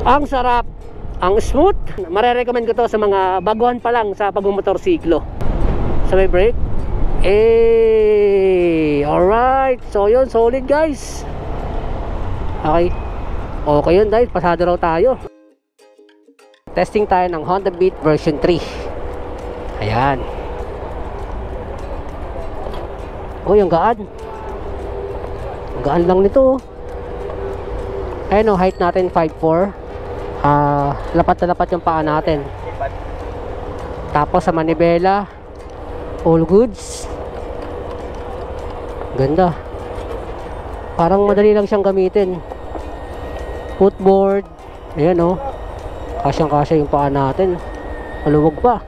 Ang sarap, ang smooth. Marerecommend ko to sa mga baguhan pa lang sa pagmumotorsiklo. Sabay brake. Alright. So yun, solid guys. Okay. Okay yun guys, pasado raw tayo. Testing tayo ng Honda Beat version 3. Ayan. Uy, ang gaan. Ang gaan lang nito. Ayun o, height natin 5'4". Lapat na lapat yung paa natin. Tapos sa manibela, all goods. Ganda. Parang madali lang siyang gamitin. Footboard. Ayan o. Kasyang kasya yung paa natin. Maluwag pa.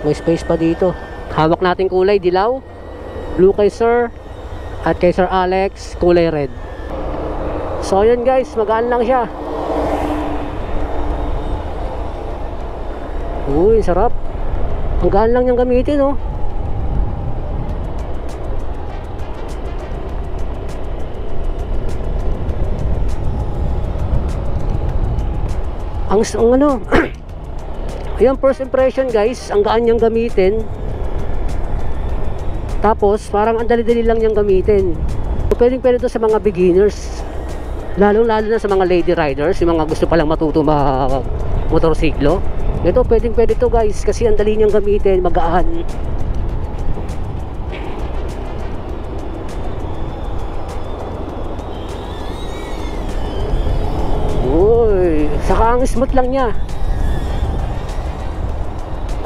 May space pa dito. Hawak natin kulay dilaw. Blue kay Sir. At kay Sir Alex, kulay red. So yun guys, magaan lang siya. Uy, sarap. Ang gaan lang niyang gamitin oh. Ang ano ayan, first impression guys, ang gaan niyang gamitin. Tapos parang ang dali-dali lang niyang gamitin. Pwedeng pwede ito sa mga beginners, lalo na sa mga lady riders, yung mga gusto palang matuto motorsiklo. Ito pwedeng pwede ito guys, kasi ang dali niyang gamitin, magaan. Uy, saka ang smooth lang niya.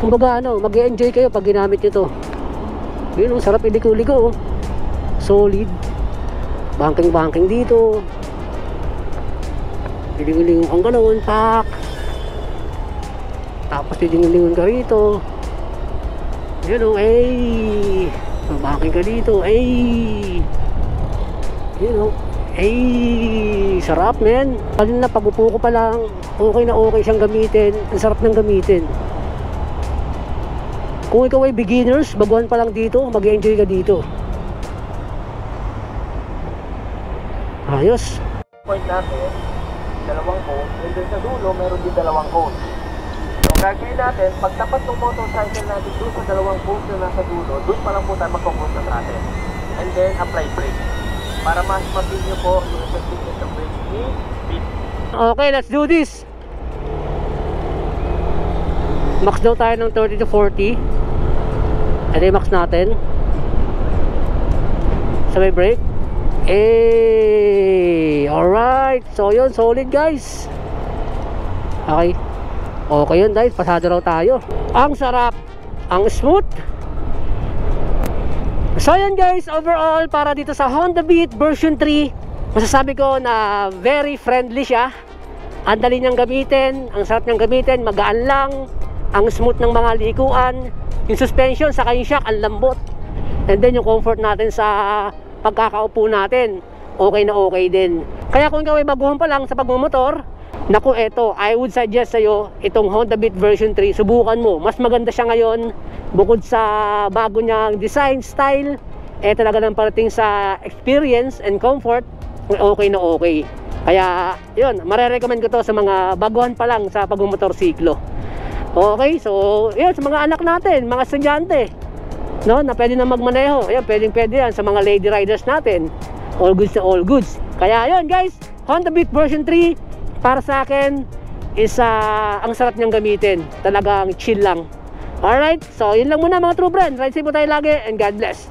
Kumbaga ano, mag-e-enjoy kayo pag ginamit nyo to. Yun, sarap iliko-liko. Solid. Banking dito. Lilingon ang ganoon, pak. Tapos lilingon ka rito. Yun o, banking ka dito, yun o, sarap men. Kanina na pag-upo ko pa lang, okay na okay siyang gamitin. Ang sarap ng gamitin. Kung ikaw ay beginners, baguhan pa lang dito, mag-enjoy ka dito. Ayos. Point natin, dalawang cone, and then sa dulo, meron din dalawang cone. So gagawin natin, pag tapat ng motorcycle natin doon sa dalawang cone na nasa dulo, doon pa lang po tayo mag-focus sa natin. And then apply brake. Para mas mapil nyo po yung effectiveness ng brake ni Beat. Okay, let's do this. Max daw tayo ng 30 to 40. Ito yung max natin. Sabay brake. Alright. So yun, solid guys. Okay. Okay yun guys, pasado raw tayo. Ang sarap, ang smooth. So yun guys, overall para dito sa Honda Beat version 3, masasabi ko na very friendly siya. Ang dali niyang gamitin, ang sarap niyang gamitin, magaan lang, ang smooth ng mga likuan, yung suspension saka yung shock, ang lambot. And then yung comfort natin sa pagkakaupo natin, okay na okay din. Kaya kung ikaw ay baguhan pa lang sa pagmumotor, naku, eto, I would suggest sa'yo itong Honda Beat version 3. Subukan mo, mas maganda siya ngayon. Bukod sa bago niyang design, style, talaga nang parating sa experience and comfort, okay na okay. Kaya yun, marerecommend ko to sa mga baguhan pa lang sa pagmumotorsiklo. Okay, so yun, sa mga anak natin, mga estudyante, no, na pwede na magmaneho, ayan, pwede yan sa mga lady riders natin. All goods na all goods. Kaya yun guys, Honda Beat version 3 para sa akin is ang sarap niyang gamitin. Talagang chill lang. Alright, so yun lang muna mga true friends. Ride safe po tayo lagi and God bless.